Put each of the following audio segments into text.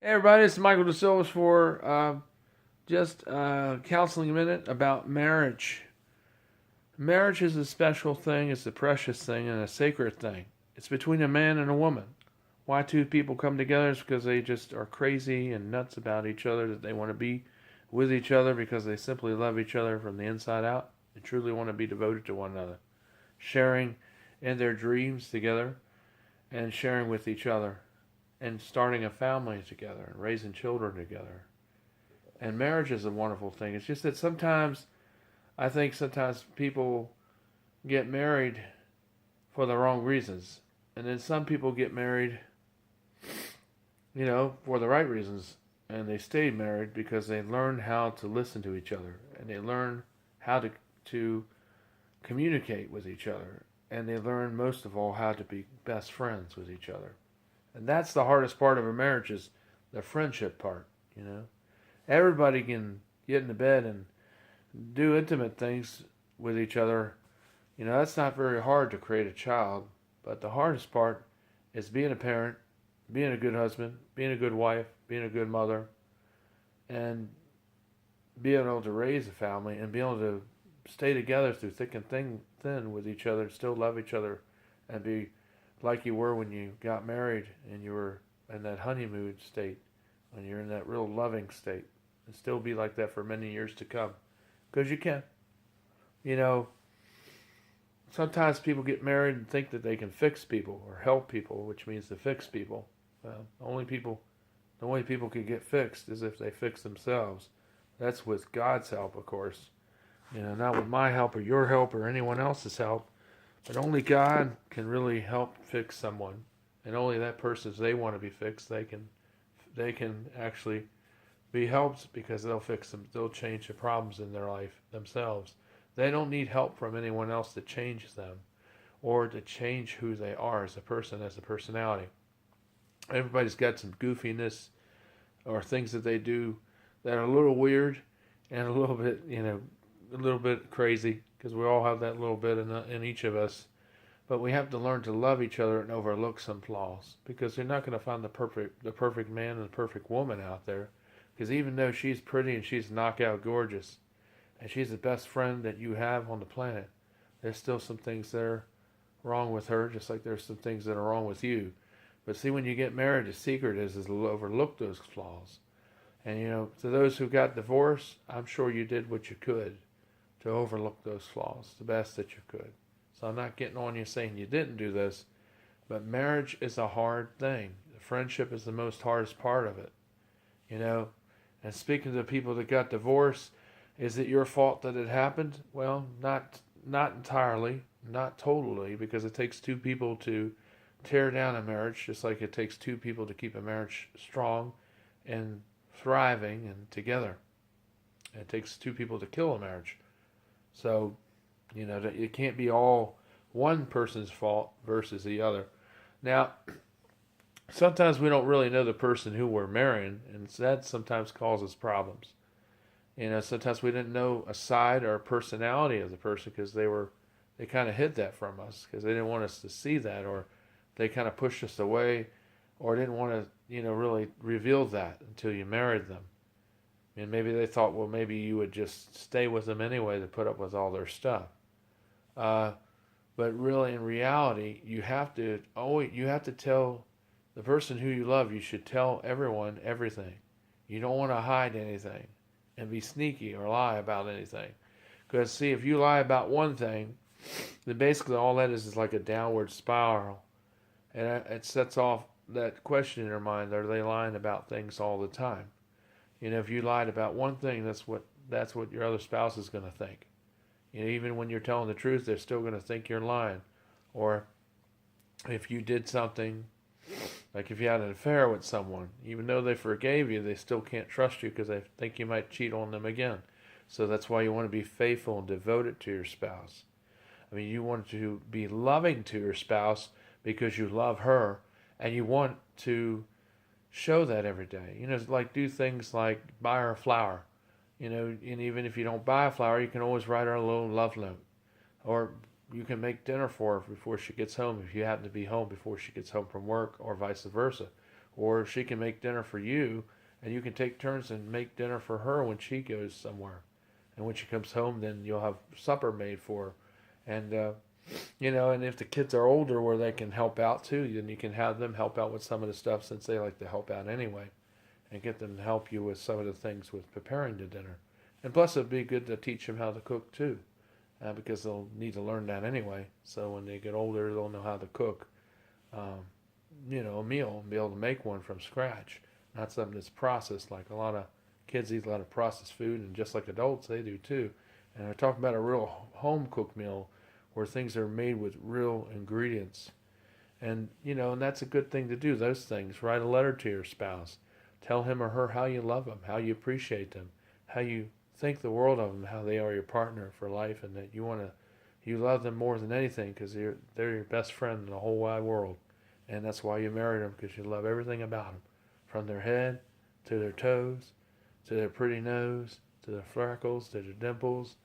Hey everybody, it's Michael DeSilva for just counseling a minute about marriage. Marriage is a special thing, it's a precious thing, and a sacred thing. It's between a man and a woman. Why two people come together is because they just are crazy and nuts about each other, that they want to be with each other because they simply love each other from the inside out. They truly want to be devoted to one another, sharing in their dreams together and sharing with each other and starting a family together and raising children together. And marriage is a wonderful thing. It's just that I think sometimes people get married for the wrong reasons. And then some people get married, for the right reasons. And they stay married because they learn how to listen to each other. And they learn how to communicate with each other. And they learn most of all how to be best friends with each other. And that's the hardest part of a marriage is the friendship part. Everybody can get into bed and do intimate things with each other. That's not very hard to create a child. But the hardest part is being a parent, being a good husband, being a good wife, being a good mother, and being able to raise a family and being able to stay together through thick and thin with each other, still love each other, and be like you were when you got married and you were in that honeymoon state, when you're in that real loving state, and still be like that for many years to come. Because you can. You know, Sometimes people get married and think that they can fix people or help people, which means to fix people. Well, the only people can get fixed is if they fix themselves. That's with God's help, of course. Not with my help or your help or anyone else's help. But only God can really help fix someone, and only that person, if they want to be fixed, they can actually be helped because they'll fix them. They'll change the problems in their life themselves. They don't need help from anyone else to change them or to change who they are as a person, as a personality. Everybody's got some goofiness or things that they do that are a little weird and a little bit, a little bit crazy, because we all have that little bit in each of us. But we have to learn to love each other and overlook some flaws, because you're not going to find the perfect man and the perfect woman out there. Because even though she's pretty and she's knockout gorgeous, and she's the best friend that you have on the planet, there's still some things that are wrong with her, just like there's some things that are wrong with you. But see, when you get married, the secret is to overlook those flaws. And to those who got divorced, I'm sure you did what you could to overlook those flaws the best that you could. So I'm not getting on you saying you didn't do this, but marriage is a hard thing. Friendship is the most hardest part of it. You know, and speaking to the people that got divorced, is it your fault that it happened? Well, not entirely, not totally, because it takes two people to tear down a marriage, just like it takes two people to keep a marriage strong and thriving and together. It takes two people to kill a marriage. So, it can't be all one person's fault versus the other. Now, sometimes we don't really know the person who we're marrying, and that sometimes causes problems. Sometimes we didn't know a side or a personality of the person because they kind of hid that from us because they didn't want us to see that, or they kind of pushed us away, or didn't want to, really reveal that until you married them. And maybe they thought, well, maybe you would just stay with them anyway to put up with all their stuff. Uh, but really, in reality, you have to tell the person who you love. You should tell everyone everything. You don't want to hide anything and be sneaky or lie about anything. Because see, if you lie about one thing, then basically all that is like a downward spiral, and it sets off that question in their mind: are they lying about things all the time? If you lied about one thing, that's what your other spouse is going to think. Even when you're telling the truth, they're still going to think you're lying. Or if you did something, like if you had an affair with someone, even though they forgave you, they still can't trust you because they think you might cheat on them again. So that's why you want to be faithful and devoted to your spouse. I mean, you want to be loving to your spouse because you love her, and you want to show that every day. Like do things like buy her a flower. And even if you don't buy a flower, you can always write her a little love note. Or you can make dinner for her before she gets home if you happen to be home before she gets home from work, or vice versa. or she can make dinner for you, and you can take turns and make dinner for her when she goes somewhere. And when she comes home, then you'll have supper made for her. And, and if the kids are older where they can help out too, then you can have them help out with some of the stuff since they like to help out anyway, and get them to help you with some of the things with preparing the dinner. And plus, it'd be good to teach them how to cook too, because they'll need to learn that anyway. So when they get older, they'll know how to cook, a meal and be able to make one from scratch. Not something that's processed. Like a lot of kids eat a lot of processed food, and just like adults, they do too. And we're talking about a real home cooked meal where things are made with real ingredients. And that's a good thing to do, those things. Write a letter to your spouse. Tell him or her how you love them, how you appreciate them, how you think the world of them, how they are your partner for life, and that you love them more than anything because they're your best friend in the whole wide world. And that's why you married them, because you love everything about them, from their head to their toes, to their pretty nose, to their freckles, to their dimples,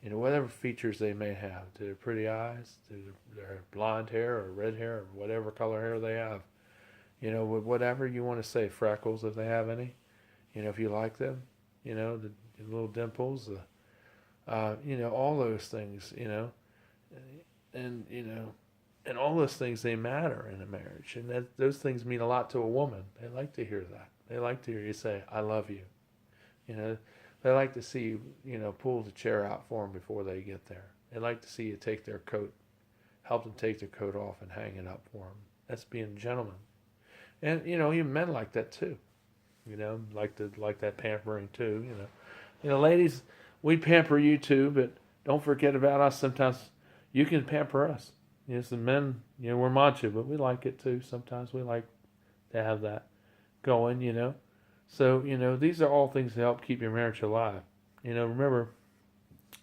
whatever features they may have, to their pretty eyes, to their blonde hair or red hair or whatever color hair they have. Whatever you want to say, freckles if they have any, if you like them, the little dimples, all those things, and and all those things, they matter in a marriage, and those things mean a lot to a woman. They like to hear that. They like to hear you say, "I love you." They like to see you, pull the chair out for them before they get there. They like to see you take their coat, help them take their coat off and hang it up for them. That's being a gentleman. And even men like that too. Like that pampering too. Ladies, we pamper you too, but don't forget about us. Sometimes you can pamper us. Yes, and men, we're macho, but we like it too. Sometimes we like to have that going. So these are all things to help keep your marriage alive. Remember,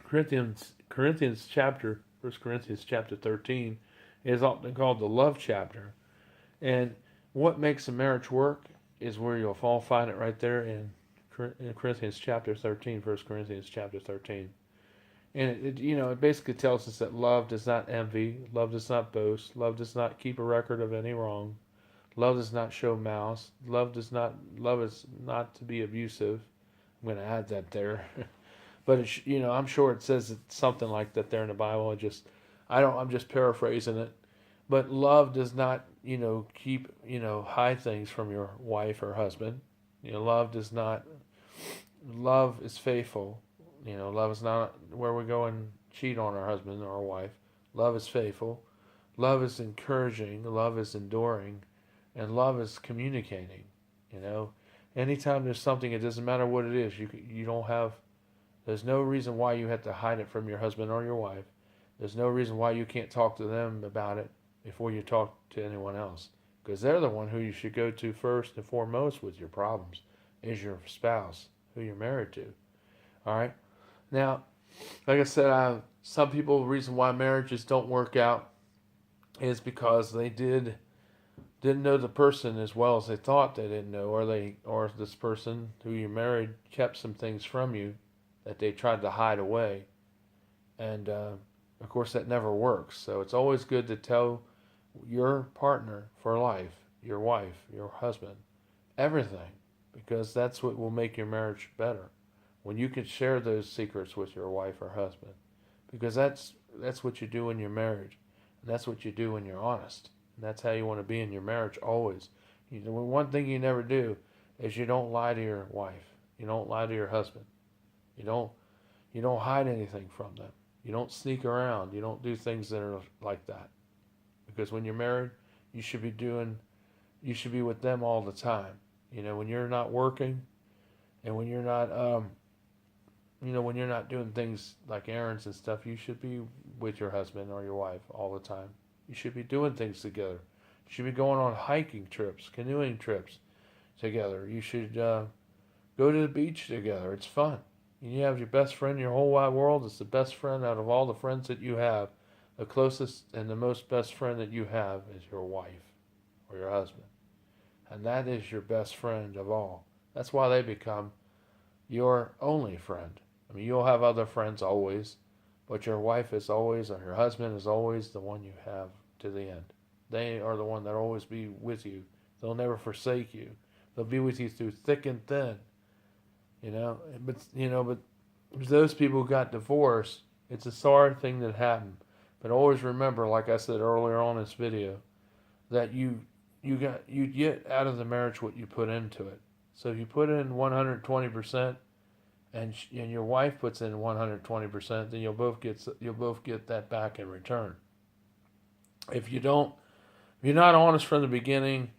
Corinthians chapter 1 Corinthians chapter 13 is often called the love chapter. And what makes a marriage work is where you'll all find it right there in Corinthians chapter 13, 1 Corinthians chapter 13. And it basically tells us that love does not envy, love does not boast, love does not keep a record of any wrong, love does not show malice, love is not to be abusive. I'm going to add that there. But I'm sure it says something like that there in the Bible. I'm just paraphrasing it. But love does not, keep, hide things from your wife or husband. Love is faithful. Love is not where we go and cheat on our husband or our wife. Love is faithful. Love is encouraging. Love is enduring. And love is communicating. Anytime there's something, it doesn't matter what it is, there's no reason why you have to hide it from your husband or your wife. There's no reason why you can't talk to them about it before you talk to anyone else. Because they're the one who you should go to first and foremost with your problems, is your spouse, who you're married to. All right? Now, like I said, some people, the reason why marriages don't work out is because they didn't know the person as well as they thought they didn't know, or this person who you married kept some things from you that they tried to hide away. And, of course, that never works. So it's always good to tell your partner for life, your wife, your husband, everything, because that's what will make your marriage better. When you can share those secrets with your wife or husband, because that's what you do in your marriage, and that's what you do when you're honest, and that's how you want to be in your marriage always. One thing you never do is you don't lie to your wife, you don't lie to your husband, you don't hide anything from them, you don't sneak around, you don't do things that are like that, because when you're married, you should be with them all the time. When you're not working, and when you're not when you're not doing things like errands and stuff, you should be with your husband or your wife all the time. You should be doing things together. You should be going on hiking trips, canoeing trips together. You should go to the beach together. It's fun. You have your best friend in your whole wide world. It's the best friend out of all the friends that you have. The closest and the most best friend that you have is your wife or your husband. And that is your best friend of all. That's why they become your only friend. I mean, you'll have other friends always, but your wife is always, or your husband is always the one you have to the end. They are the one that will always be with you They'll never forsake you. They'll be with you through thick and thin. But those people who got divorced, it's a sorry thing that happened. But always remember, like I said earlier on in this video, that you get out of the marriage what you put into it. So if you put in 120%, and your wife puts in 120%, then you'll both get that back in return. If you're not honest from the beginning,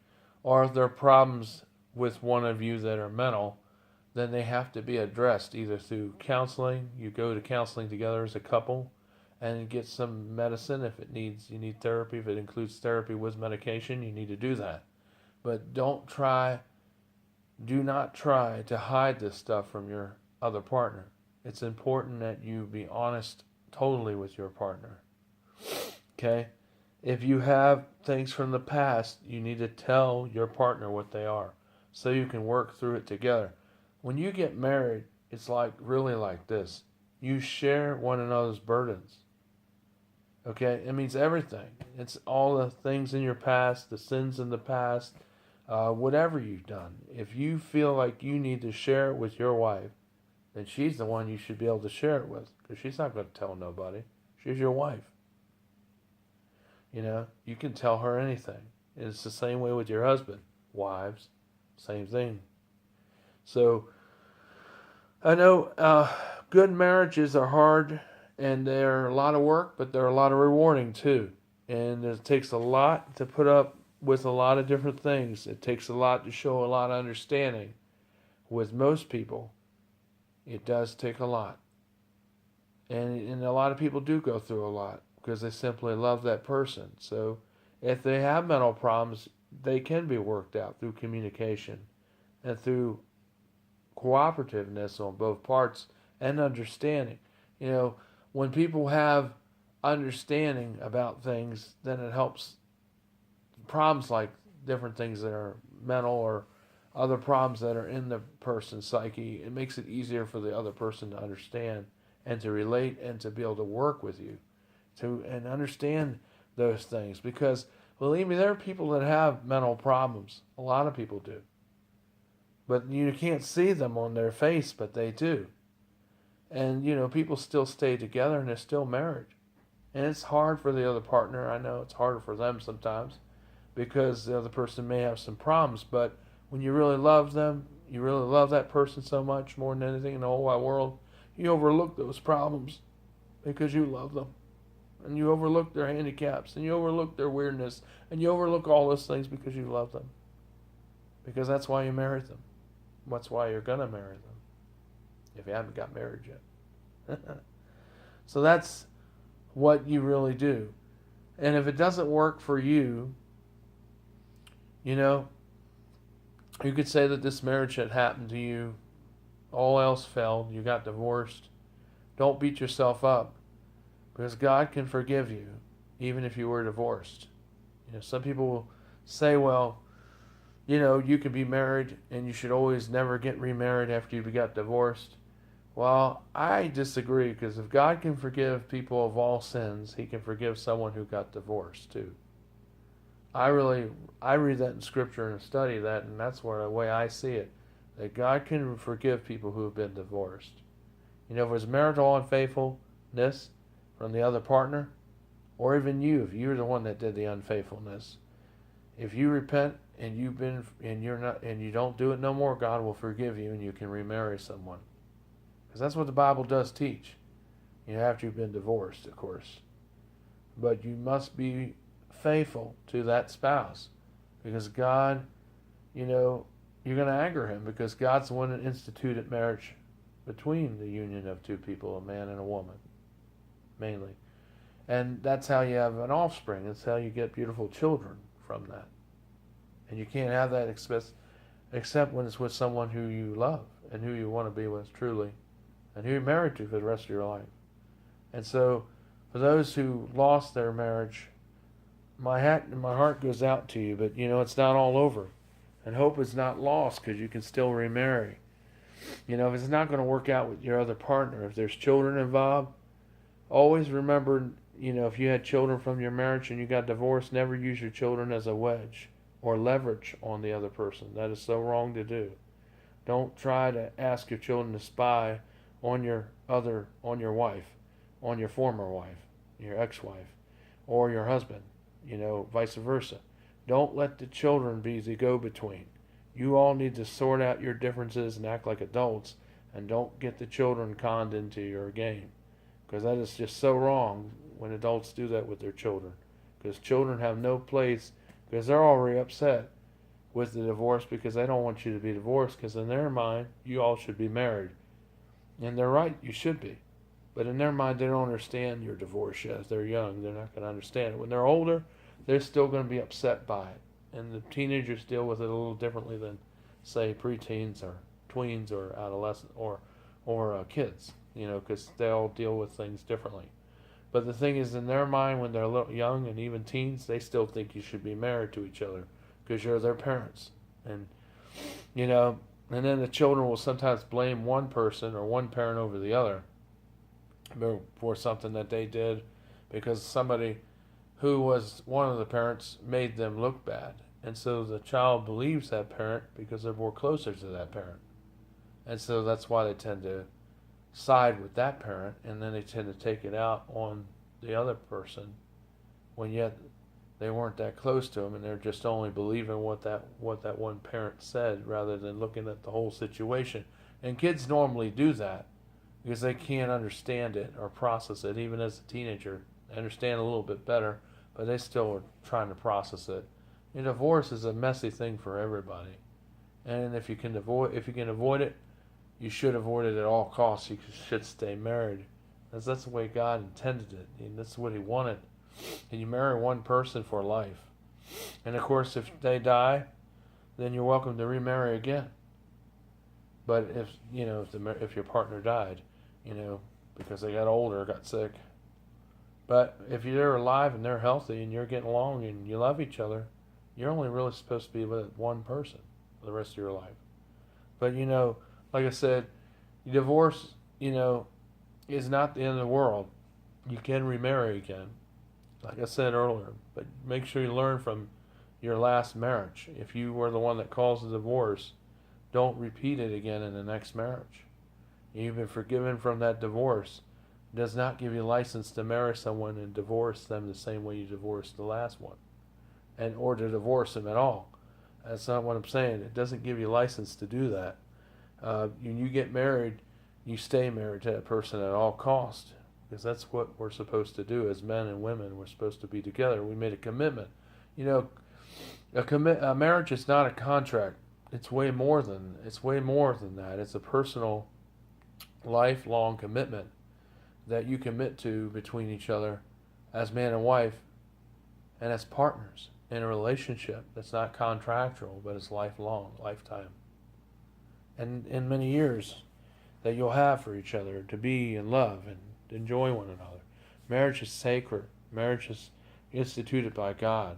or if there are problems with one of you that are mental, then they have to be addressed either through counseling. You go to counseling together as a couple and get some medicine if you need therapy. If it includes therapy with medication, you need to do that. But do not try to hide this stuff from your other partner. It's important that you be honest totally with your partner. Okay? If you have things from the past, you need to tell your partner what they are so you can work through it together. When you get married, it's really like this. You share one another's burdens. Okay? It means everything. It's all the things in your past, the sins in the past, whatever you've done. If you feel like you need to share it with your wife, then she's the one you should be able to share it with, because she's not going to tell nobody. She's your wife. You can tell her anything. And it's the same way with your husband. Wives, same thing. So, I know good marriages are hard, and they're a lot of work, but they're a lot of rewarding too. And it takes a lot to put up with a lot of different things. It takes a lot to show a lot of understanding. With most people, it does take a lot. And a lot of people do go through a lot because they simply love that person. So if they have mental problems, they can be worked out through communication and through cooperativeness on both parts and understanding. When people have understanding about things, then it helps problems like different things that are mental or other problems that are in the person's psyche. It makes it easier for the other person to understand and to relate and to be able to work with you and understand those things. Because, believe me, there are people that have mental problems. A lot of people do. But you can't see them on their face, but they do. And, people still stay together and they're still married. And it's hard for the other partner. I know it's harder for them sometimes because the other person may have some problems. But when you really love them, you really love that person so much, more than anything in the whole wide world, you overlook those problems because you love them. And you overlook their handicaps, and you overlook their weirdness, and you overlook all those things because you love them. Because that's why you married them. That's why you're going to marry them, if you haven't got married yet. So that's what you really do. And if it doesn't work for you, you could say that this marriage had happened to you, all else failed, you got divorced. Don't beat yourself up, because God can forgive you even if you were divorced. Some people will say, well, you can be married and you should always never get remarried after you got divorced. Well, I disagree, because if God can forgive people of all sins, He can forgive someone who got divorced too. I read that in Scripture and study that, and that's the way I see it. That God can forgive people who have been divorced. If it was marital unfaithfulness from the other partner, or even you, if you're the one that did the unfaithfulness, if you repent and you don't do it no more, God will forgive you and you can remarry someone. Because that's what the Bible does teach. After you've been divorced, of course. But you must be faithful to that spouse, because God, you're going to anger Him, because God's the one that instituted marriage between the union of two people, a man and a woman, mainly. And that's how you have an offspring. That's how you get beautiful children from that. And you can't have that except when it's with someone who you love and who you want to be with truly, and who you're married to for the rest of your life. And so, for those who lost their marriage, my heart goes out to you, but it's not all over. And hope is not lost, because you can still remarry. If it's not going to work out with your other partner, if there's children involved, always remember, if you had children from your marriage and you got divorced, never use your children as a wedge or leverage on the other person. That is so wrong to do. Don't try to ask your children to spy on your wife, on your former wife, your ex-wife, or your husband, vice versa. Don't let the children be the go-between. You all need to sort out your differences and act like adults, and don't get the children conned into your game, because that is just so wrong when adults do that with their children, because children have no place, because they're already upset with the divorce because they don't want you to be divorced, because in their mind you all should be married, and they're right, you should be, but in their mind they don't understand your divorce yet. As they're young, they're not going to understand it. When they're older, they're still going to be upset by it, and the teenagers deal with it a little differently than, say, preteens or tweens or adolescents or kids, because they all deal with things differently. But the thing is, in their mind, when they're a little young and even teens, they still think you should be married to each other because you're their parents. And, and then the children will sometimes blame one person or one parent over the other for something that they did because somebody who was one of the parents made them look bad. And so the child believes that parent because they're more closer to that parent. And so that's why they tend to side with that parent, and then they tend to take it out on the other person when yet they weren't that close to them, and they're just only believing what that one parent said rather than looking at the whole situation. And kids normally do that because they can't understand it or process it. Even as a teenager, they understand a little bit better, but they still are trying to process it. And divorce is a messy thing for everybody, and if you can avoid it, you should avoid it at all costs. You should stay married, because that's the way God intended it, and that's what He wanted. And you marry one person for life, and of course, if they die, then you're welcome to remarry again. But if your partner died, because they got older, or got sick. But if you're alive and they're healthy and you're getting along and you love each other, you're only really supposed to be with one person for the rest of your life. But like I said, divorce, is not the end of the world. You can remarry again, like I said earlier, but make sure you learn from your last marriage. If you were the one that caused the divorce, don't repeat it again in the next marriage. You've been forgiven from that divorce. It does not give you license to marry someone and divorce them the same way you divorced the last one, or to divorce them at all. That's not what I'm saying. It doesn't give you license to do that. When you get married, you stay married to that person at all costs, because that's what we're supposed to do as men and women. We're supposed to be together. We made a commitment. A marriage is not a contract. It's way more than that. It's a personal, lifelong commitment that you commit to between each other as man and wife and as partners in a relationship that's not contractual, but it's lifelong, lifetime. And in many years that you'll have for each other to be in love and enjoy one another. Marriage is sacred. Marriage is instituted by God.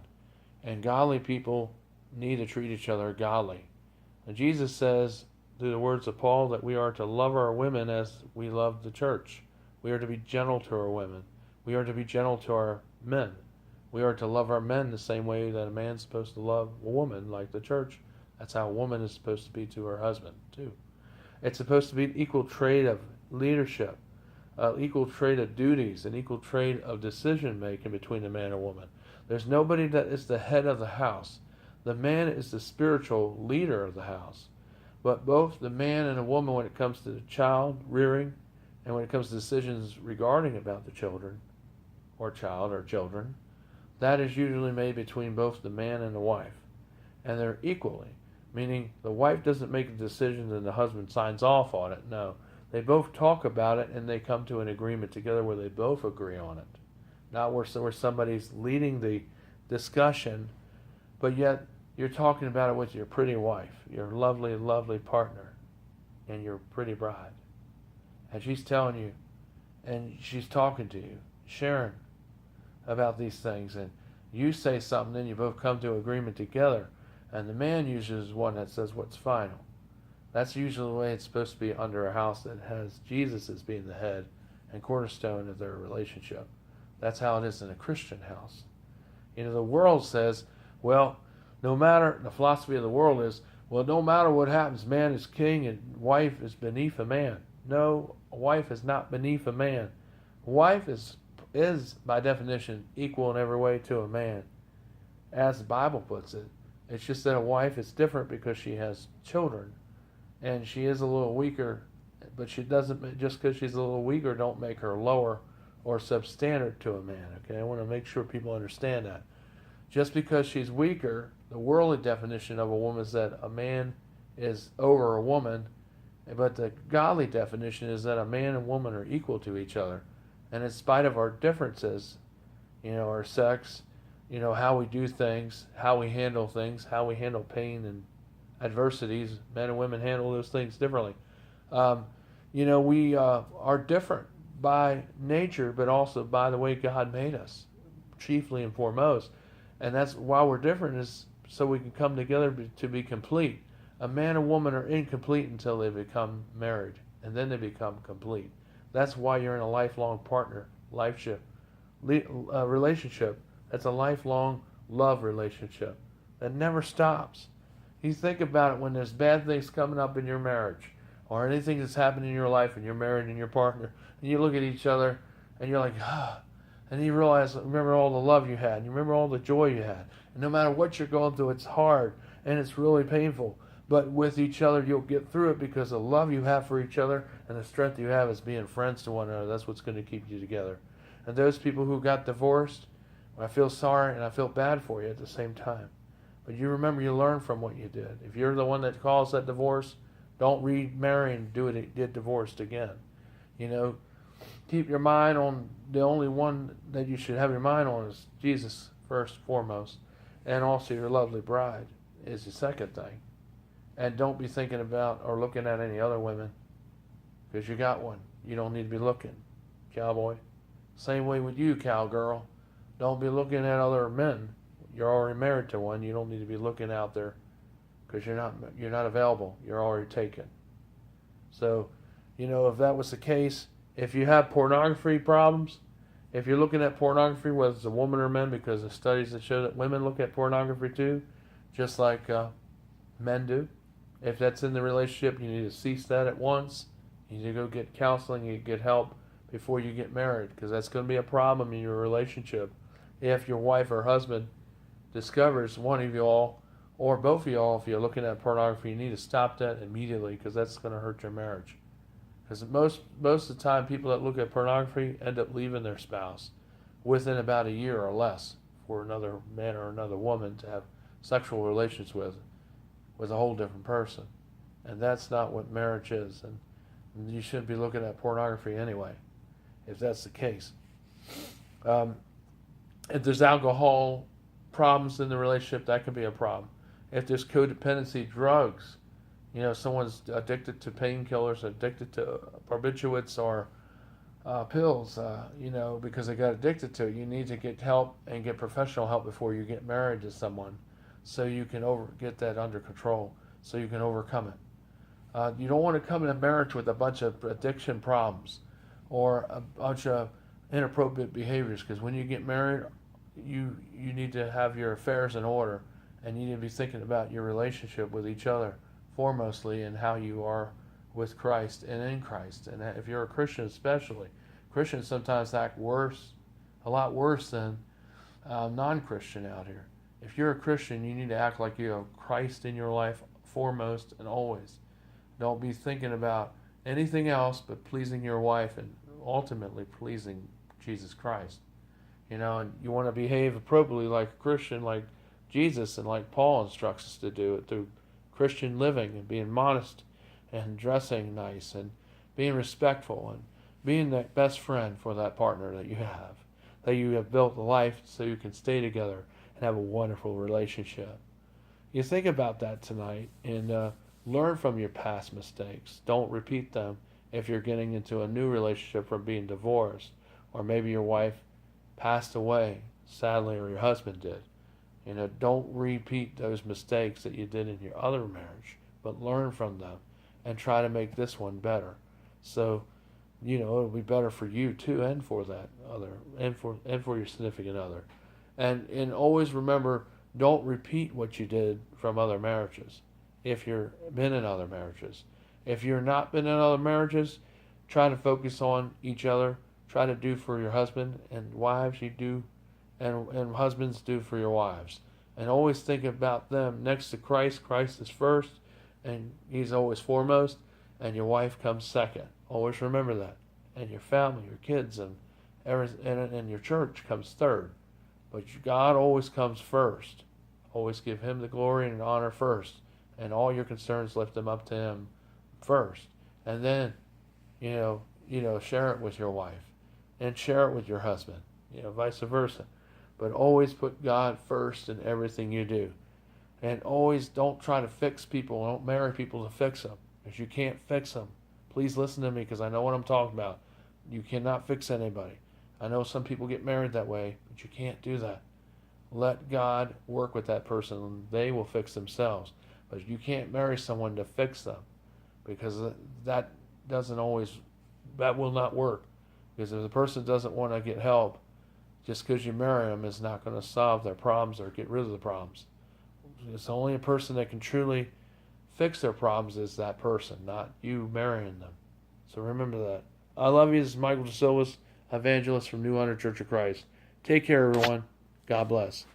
And godly people need to treat each other godly. And Jesus says, through the words of Paul, that we are to love our women as we love the church. We are to be gentle to our women. We are to be gentle to our men. We are to love our men the same way that a man's supposed to love a woman, like the church. That's how a woman is supposed to be to her husband, too. It's supposed to be an equal trade of leadership, equal trade of duties, an equal trade of decision-making between a man and woman. There's nobody that is the head of the house. The man is the spiritual leader of the house. But both the man and the woman, when it comes to the child rearing, and when it comes to decisions regarding about the children, or child or children, that is usually made between both the man and the wife. And they're equally, meaning the wife doesn't make the decisions and the husband signs off on it. No, they both talk about it and they come to an agreement together where they both agree on it. Not where somebody's leading the discussion, but yet you're talking about it with your pretty wife, your lovely, lovely partner, and your pretty bride. And she's telling you, and she's talking to you, sharing about these things, and you say something, then you both come to agreement together, and the man usually is one that says what's final. That's usually the way it's supposed to be under a house that has Jesus as being the head and cornerstone of their relationship. That's how it is in a Christian house. The world says, well, No matter, the philosophy of the world is, well, no matter what happens, man is king and wife is beneath a man. No, a wife is not beneath a man. A wife is by definition equal in every way to a man, as the Bible puts it. It's just that a wife is different because she has children, and she is a little weaker, but she doesn't, just because she's a little weaker, don't make her lower or substandard to a man. Okay, I want to make sure people understand that. Just because she's weaker, the worldly definition of a woman is that a man is over a woman, but the godly definition is that a man and woman are equal to each other. And in spite of our differences, our sex, how we do things, how we handle things, how we handle pain and adversities, men and women handle those things differently. We are different by nature, but also by the way God made us, chiefly and foremost. And that's why we're different, is so we can come together to be complete. A man and woman are incomplete until they become married, and then they become complete. That's why you're in a lifelong relationship. That's a lifelong love relationship that never stops. You think about it when there's bad things coming up in your marriage, or anything that's happened in your life and you're married and your partner, and you look at each other and you're like, ah. And you remember all the love you had, and you remember all the joy you had. And no matter what you're going through, it's hard and it's really painful. But with each other, you'll get through it because the love you have for each other and the strength you have as being friends to one another. That's what's going to keep you together. And those people who got divorced, I feel sorry and I feel bad for you at the same time. But you remember, you learn from what you did. If you're the one that caused that divorce, don't remarry and get divorced again. Keep your mind on the only one that you should have your mind on is Jesus first and foremost, and also your lovely bride is the second thing. And don't be thinking about or looking at any other women, because you got one. You don't need to be looking, cowboy. Same way with you, cowgirl. Don't be looking at other men. You're already married to one. You don't need to be looking out there, because you're not available. You're already taken. So, if that was the case, if you have pornography problems, if you're looking at pornography, whether it's a woman or men, because the studies that show that women look at pornography too, just like men do. If that's in the relationship, you need to cease that at once. You need to go get counseling, you get help before you get married, because that's going to be a problem in your relationship. If your wife or husband discovers one of you all, or both of y'all, if you're looking at pornography, you need to stop that immediately, because that's going to hurt your marriage. Because most of the time, people that look at pornography end up leaving their spouse within about a year or less for another man or another woman to have sexual relations with a whole different person. And that's not what marriage is. And you shouldn't be looking at pornography anyway, if that's the case. If there's alcohol problems in the relationship, that can be a problem. If there's codependency, drugs, someone's addicted to painkillers, addicted to barbiturates or pills, because they got addicted to it. You need to get help and get professional help before you get married to someone, so you can get that under control, so you can overcome it. You don't want to come in a marriage with a bunch of addiction problems or a bunch of inappropriate behaviors, because when you get married, you need to have your affairs in order, and you need to be thinking about your relationship with each other foremostly, and how you are with Christ and in Christ. And if you're a Christian especially, Christians sometimes act a lot worse than non-Christian out here. If you're a Christian, you need to act like you have Christ in your life foremost and always. Don't be thinking about anything else but pleasing your wife and ultimately pleasing Jesus Christ. And you want to behave appropriately like a Christian, like Jesus and like Paul instructs us to do it through Christian living and being modest and dressing nice and being respectful and being the best friend for that partner that you have built a life so you can stay together and have a wonderful relationship. You think about that tonight and learn from your past mistakes. Don't repeat them if you're getting into a new relationship from being divorced, or maybe your wife passed away, sadly, or your husband did. Don't repeat those mistakes that you did in your other marriage, but learn from them and try to make this one better. So, it'll be better for you too, and for that other, and for your significant other. And always remember Don't repeat what you did from other marriages if you've been in other marriages. If you're not been in other marriages, try to focus on each other. Try to do for your husband, and wives you do, and husbands do for your wives. And always think about them next to Christ. Christ is first, and He's always foremost, and your wife comes second. Always remember that. And your family, your kids, and and your church comes third. But God always comes first. Always give Him the glory and honor first, and all your concerns lift them up to Him first, and then share it with your wife, and share it with your husband, vice versa. But always put God first in everything you do, and always don't try to fix people. Don't marry people to fix them, because you can't fix them. Please listen to me, because I know what I'm talking about. You cannot fix anybody. I know some people get married that way, but you can't do that. Let God work with that person, and they will fix themselves. But you can't marry someone to fix them, because that will not work. Because if the person doesn't want to get help, just because you marry them is not going to solve their problems or get rid of the problems. It's only a person that can truly fix their problems is that person, not you marrying them. So remember that. I love you. This is Michael DeSilvas, evangelist from New Hunter Church of Christ. Take care, everyone. God bless.